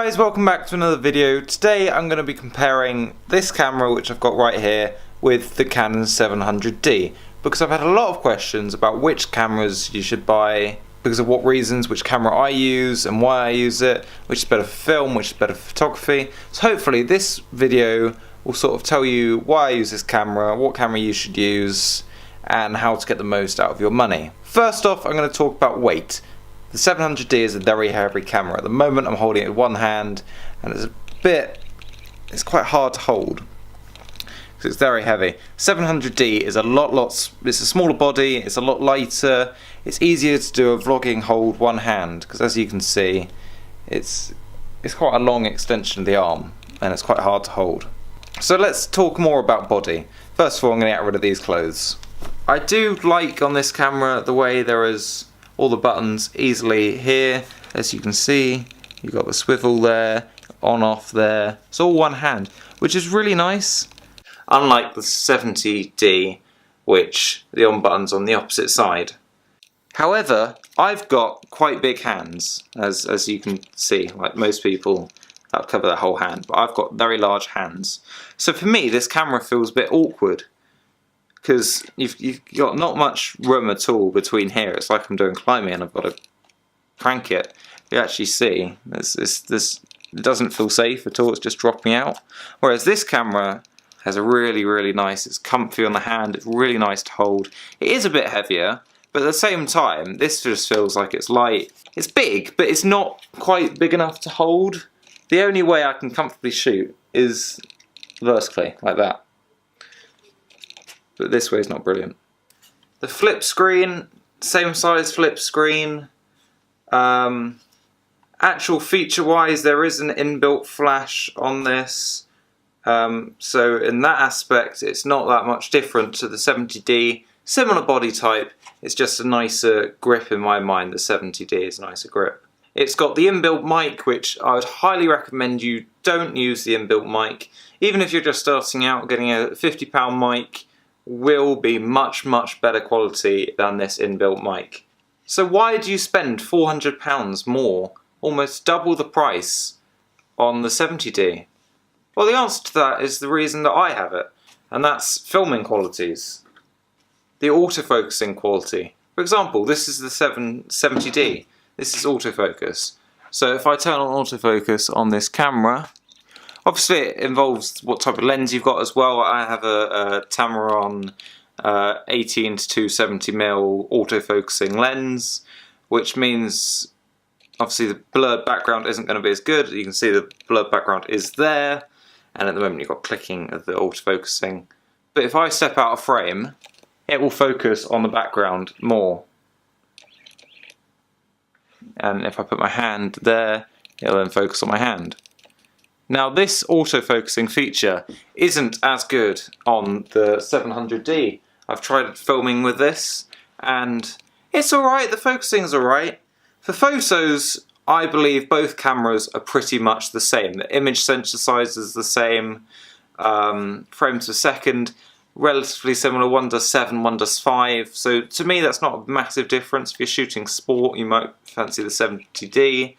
guys, welcome back to another video. Today I'm going to be comparing this camera, which I've got right here, with the Canon 700D, because I've had a lot of questions about which cameras you should buy, because of what reasons, which camera I use and why I use it, which is better for film, which is better for photography. So hopefully this video will sort of tell you why I use this camera, what camera you should use, and how to get the most out of your money. First off, I'm going to talk about weight. The 700D is a very heavy camera. At the moment I'm holding it with one hand and it's quite hard to hold because it's very heavy. 700D is it's a smaller body, it's a lot lighter, it's easier to do a vlogging hold one hand because, as you can see, it's quite a long extension of the arm and it's quite hard to hold. So let's talk more about body. First of all, I'm going to get rid of these clothes. I do like on this camera the way there is all the buttons easily here. As you can see, you've got the swivel there, on off there. It's all one hand, which is really nice. Unlike the 70D, which the on button's on the opposite side. However, I've got quite big hands, as you can see. Like most people, that'll cover their whole hand, but I've got very large hands. So for me, this camera feels a bit awkward, because you've got not much room at all between here. It's like I'm doing climbing and I've got to crank it. You actually see, it doesn't feel safe at all, it's just dropping out. Whereas this camera has a really nice, it's comfy on the hand, it's really nice to hold. It is a bit heavier, but at the same time, this just feels like it's light. It's big, but it's not quite big enough to hold. The only way I can comfortably shoot is vertically, like that. But this way is not brilliant. The flip screen, same size flip screen. Actual feature wise, there is an inbuilt flash on this. So in that aspect, it's not that much different to the 70D. Similar body type, it's just a nicer grip in my mind. The 70D is a nicer grip. It's got the inbuilt mic, which I would highly recommend you don't use the inbuilt mic. Even if you're just starting out, getting a £50 mic will be much better quality than this inbuilt mic. So why do you spend £400 more, almost double the price, on the 70D? Well, the answer to that is the reason that I have it, and that's filming qualities. The autofocusing quality. For example, this is the 70D. This is autofocus. So if I turn on autofocus on this camera, obviously it involves what type of lens you've got as well. I have a Tamron 18 to 270mm autofocusing lens, which means obviously the blurred background isn't going to be as good. You can see the blurred background is there, and at the moment you've got clicking of the autofocusing. But if I step out of frame, it will focus on the background more. And if I put my hand there, it'll then focus on my hand. Now this autofocusing feature isn't as good on the 700D. I've tried filming with this and it's alright, the focusing's alright. For photos, I believe both cameras are pretty much the same. The image sensor size is the same, frames per second, relatively similar, one does 7, one does 5. So to me that's not a massive difference. If you're shooting sport, you might fancy the 70D.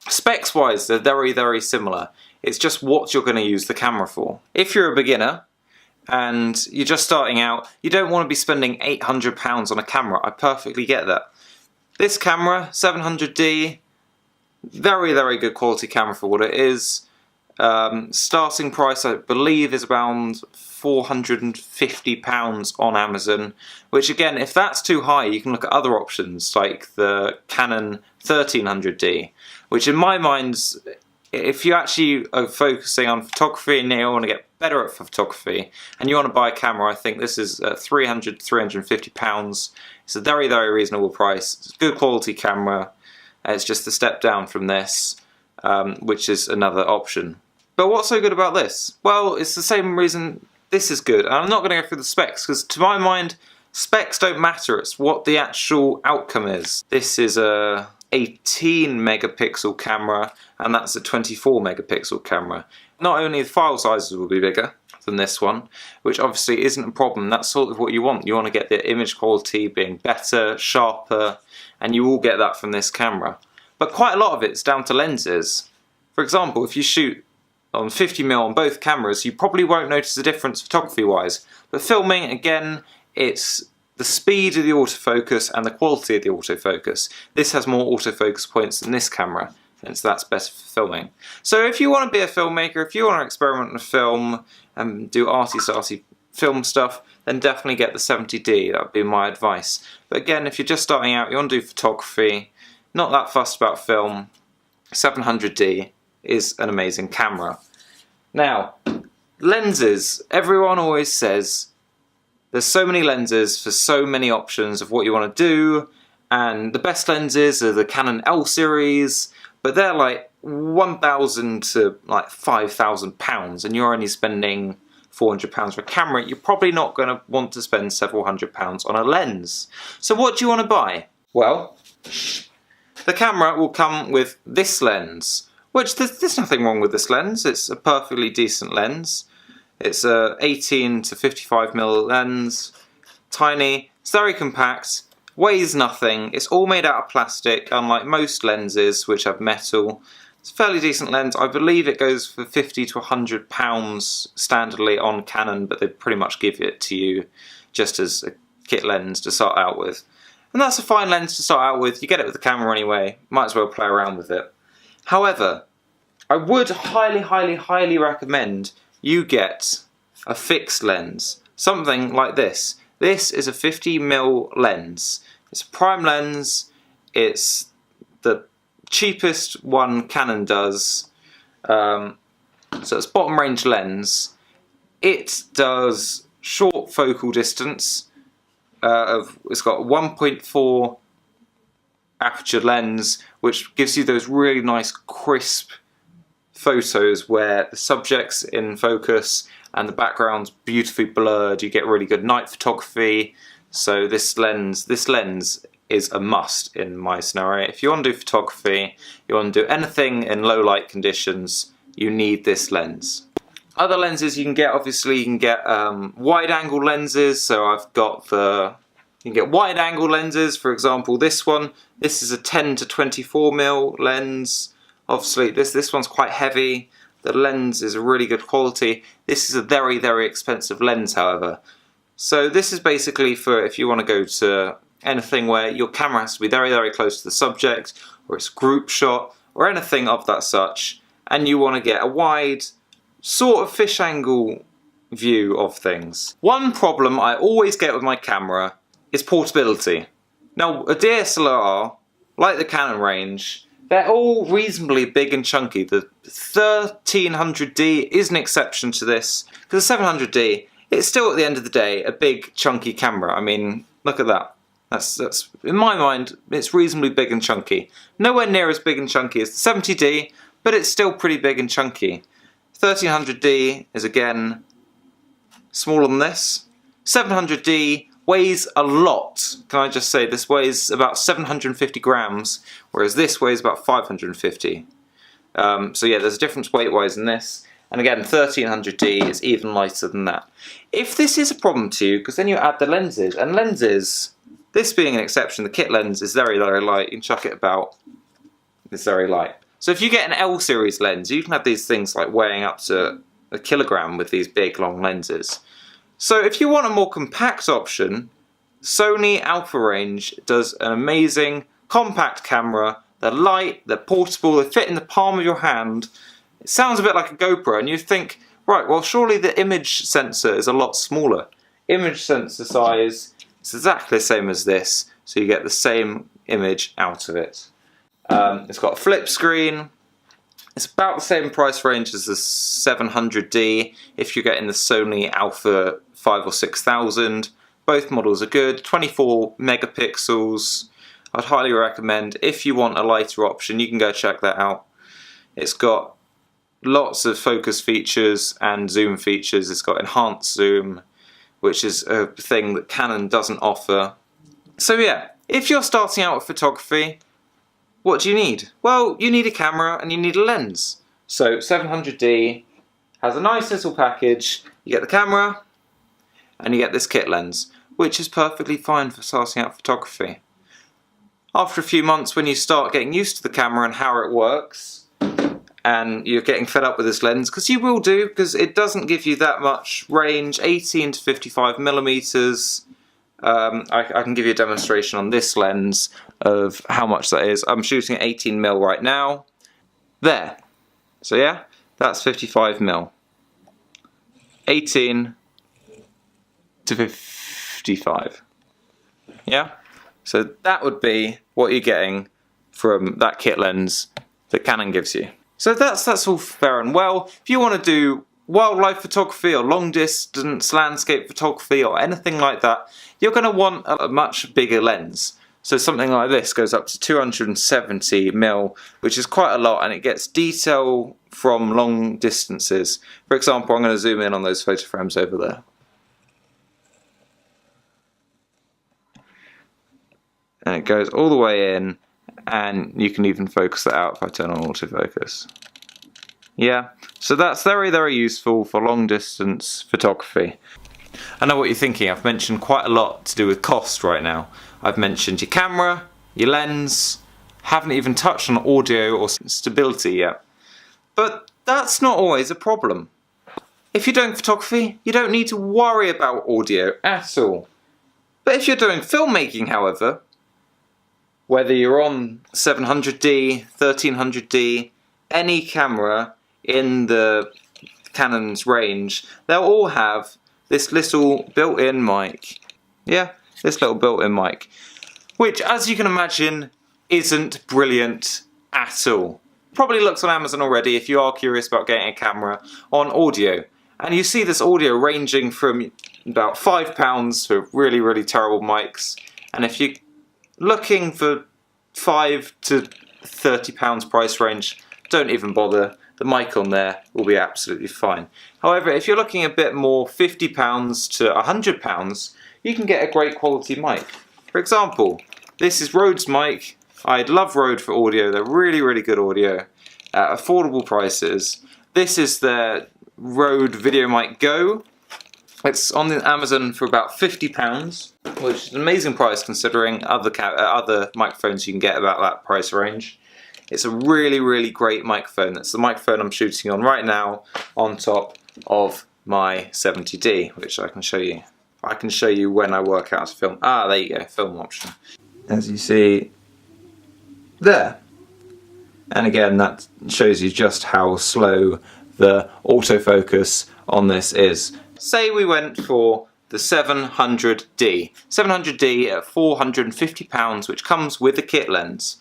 Specs wise, they're very similar. It's just what you're going to use the camera for. If you're a beginner and you're just starting out, you don't want to be spending £800 on a camera. I perfectly get that. This camera, 700D, very good quality camera for what it is. Starting price I believe is around £450 on Amazon, which again, if that's too high, you can look at other options like the Canon 1300D, which in my mind, if you actually are focusing on photography and you want to get better at photography and you want to buy a camera, I think this is £300 to £350. It's a very reasonable price. It's a good quality camera. It's just a step down from this, which is another option. But what's so good about this? Well, it's the same reason this is good. And I'm not going to go through the specs because to my mind, specs don't matter. It's what the actual outcome is. This is a 18 megapixel camera and that's a 24 megapixel camera. Not only the file sizes will be bigger than this one, which obviously isn't a problem. That's sort of what you want. You want to get the image quality being better, sharper, and you will get that from this camera. But quite a lot of it's down to lenses. For example, if you shoot on 50mm on both cameras, you probably won't notice a difference photography wise. But filming, again, it's the speed of the autofocus and the quality of the autofocus. This has more autofocus points than this camera, and so that's better for filming. So if you want to be a filmmaker, if you want to experiment with film and do arty-sarty film stuff, then definitely get the 70D, that would be my advice. But again, if you're just starting out, you want to do photography, not that fussed about film, 700D is an amazing camera. Now, lenses. Everyone always says there's so many lenses for so many options of what you want to do, and the best lenses are the Canon L series, but they're like 1,000 to like 5,000 pounds, and you're only spending £400 for a camera. You're probably not going to want to spend several £100s on a lens. So what do you want to buy? Well, the camera will come with this lens, which there's nothing wrong with this lens. It's a perfectly decent lens. It's a 18 to 55mm lens, tiny, it's very compact, weighs nothing, it's all made out of plastic, unlike most lenses which have metal. It's a fairly decent lens. I believe it goes for £50 to £100 standardly on Canon, but they pretty much give it to you just as a kit lens to start out with. And that's a fine lens to start out with. You get it with the camera anyway, might as well play around with it. However, I would highly recommend you get a fixed lens, something like this. This is a 50mm lens. It's a prime lens, it's the cheapest one Canon does, so it's bottom range lens. It does short focal distance, it's got 1.4 aperture lens, which gives you those really nice crisp photos where the subject's in focus and the background's beautifully blurred. You get really good night photography. So this lens is a must in my scenario. If you want to do photography, you want to do anything in low light conditions, you need this lens. Other lenses you can get, obviously you can get wide angle lenses. So I've got you can get wide angle lenses, for example this one. This is a 10 to 24mm lens. Obviously this one's quite heavy, the lens is a really good quality. This is a very expensive lens, however. So this is basically for if you want to go to anything where your camera has to be very close to the subject, or it's group shot, or anything of that such, and you want to get a wide, sort of fish angle view of things. One problem I always get with my camera is portability. Now a DSLR, like the Canon range, they're all reasonably big and chunky. The 1300D is an exception to this, because the 700D, it's still at the end of the day a big chunky camera. I mean, look at that. That's in my mind, it's reasonably big and chunky. Nowhere near as big and chunky as the 70D, but it's still pretty big and chunky. 1300D is again smaller than this. 700D weighs a lot. Can I just say, this weighs about 750 grams, whereas this weighs about 550. So yeah, there's a difference weight-wise in this. And again, 1300D is even lighter than that. If this is a problem to you, because then you add the lenses, and lenses, this being an exception, the kit lens is very light. You can chuck it about, it's very light. So if you get an L series lens, you can have these things like weighing up to a kilogram with these big long lenses. So if you want a more compact option, Sony Alpha range does an amazing compact camera. They're light, they're portable, they fit in the palm of your hand. It sounds a bit like a GoPro, and you think, right, well surely the image sensor is a lot smaller. Image sensor size is exactly the same as this, so you get the same image out of it. It's got a flip screen. It's about the same price range as the 700D if you're getting the Sony Alpha 5 or 6000. Both models are good, 24 megapixels. I'd highly recommend, if you want a lighter option, you can go check that out. It's got lots of focus features and zoom features. It's got enhanced zoom, which is a thing that Canon doesn't offer. So yeah, if you're starting out with photography, what do you need? Well, you need a camera and you need a lens. So 700D has a nice little package. You get the camera and you get this kit lens, which is perfectly fine for starting out photography. After a few months, when you start getting used to the camera and how it works, and you're getting fed up with this lens, because you will do, because it doesn't give you that much range, 18 to 55 millimeters. I can give you a demonstration on this lens of how much that is. I'm shooting at 18mm right now. There. So yeah, that's 55mm. 18 to 55. Yeah? So that would be what you're getting from that kit lens that Canon gives you. So that's all fair and well. If you want to do wildlife photography or long distance landscape photography or anything like that, you're going to want a much bigger lens. So something like this goes up to 270mm, which is quite a lot, and it gets detail from long distances. For example, I'm going to zoom in on those photo frames over there. And it goes all the way in, and you can even focus that out if I turn on autofocus. Yeah, so that's very, very useful for long distance photography. I know what you're thinking. I've mentioned quite a lot to do with cost right now. I've mentioned your camera, your lens, haven't even touched on audio or stability yet. But that's not always a problem. If you're doing photography, you don't need to worry about audio at all. But if you're doing filmmaking, however, whether you're on 700D, 1300D, any camera in the Canon's range, they'll all have this little built-in mic. Yeah, this little built-in mic, which, as you can imagine, isn't brilliant at all. Probably looks on Amazon already if you are curious about getting a camera on audio. And you see this audio ranging from about £5 for really, really terrible mics. And if you're looking for £5 to £30 price range, don't even bother. The mic on there will be absolutely fine. However, if you're looking a bit more, £50 to £100, you can get a great quality mic. For example, this is Rode's mic. I love Rode for audio. They're really, really good audio at affordable prices. This is their Rode Video Mic Go. It's on Amazon for about £50, which is an amazing price considering other microphones you can get about that price range. It's a really, really great microphone. That's the microphone I'm shooting on right now on top of my 70D, which I can show you. I can show you when I work out to film. Ah, there you go, film option. As you see, there. And again, that shows you just how slow the autofocus on this is. Say we went for the 700D. 700D at £450, which comes with a kit lens.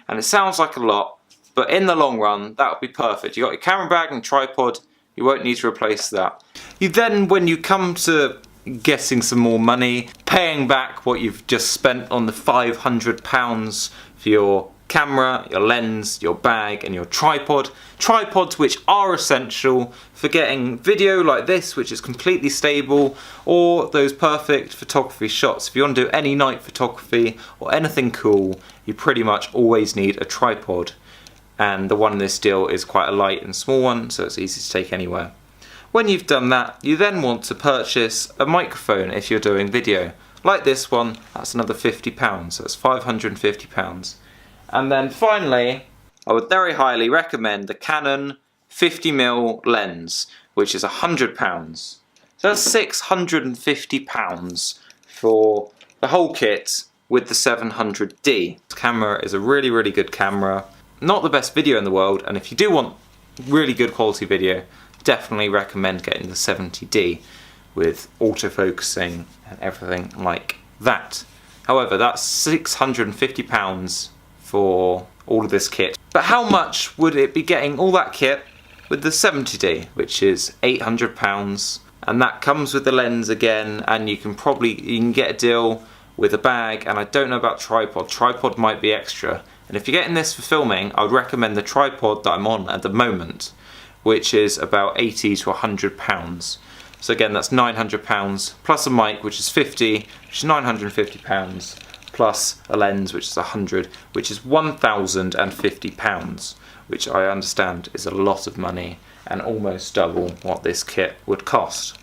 And it sounds like a lot, but in the long run, that would be perfect. You've got your camera bag and tripod, you won't need to replace that. You then, when you come to getting some more money, paying back what you've just spent on the £500 for your camera, your lens, your bag and your tripod. Tripods which are essential for getting video like this, which is completely stable, or those perfect photography shots. If you want to do any night photography or anything cool, you pretty much always need a tripod. And the one in this deal is quite a light and small one, so it's easy to take anywhere. When you've done that, you then want to purchase a microphone if you're doing video. Like this one, that's another £50, so it's £550. And then finally, I would very highly recommend the Canon 50mm lens, which is £100. So that's £650 for the whole kit with the 700D. This camera is a really, really good camera. Not the best video in the world, and if you do want really good quality video, definitely recommend getting the 70D with autofocusing and everything like that. However, that's £650 for all of this kit. But how much would it be getting all that kit with the 70D, which is £800, and that comes with the lens again, and you can get a deal with a bag, and I don't know about tripod. Tripod might be extra. And if you're getting this for filming, I would recommend the tripod that I'm on at the moment, which is about £80 to £100. So again, that's £900 plus a mic, which is £50, which is £950, plus a lens, which is £100, which is £1,050, which I understand is a lot of money and almost double what this kit would cost.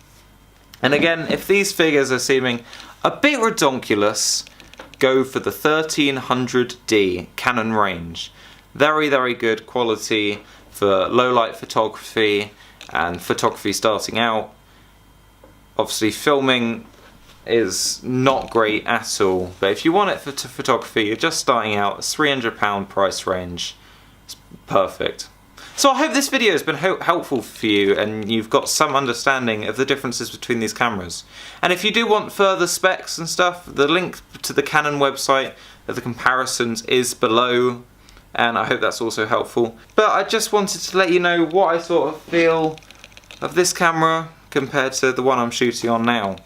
And again, if these figures are seeming a bit redonkulous, go for the 1300D Canon range. Very, very good quality for low light photography and photography starting out. Obviously filming is not great at all, but if you want it for photography, you're just starting out, a £300 price range, it's perfect. So I hope this video has been helpful for you and you've got some understanding of the differences between these cameras. And if you do want further specs and stuff, the link to the Canon website of the comparisons is below, and I hope that's also helpful. But I just wanted to let you know what I sort of feel of this camera compared to the one I'm shooting on now.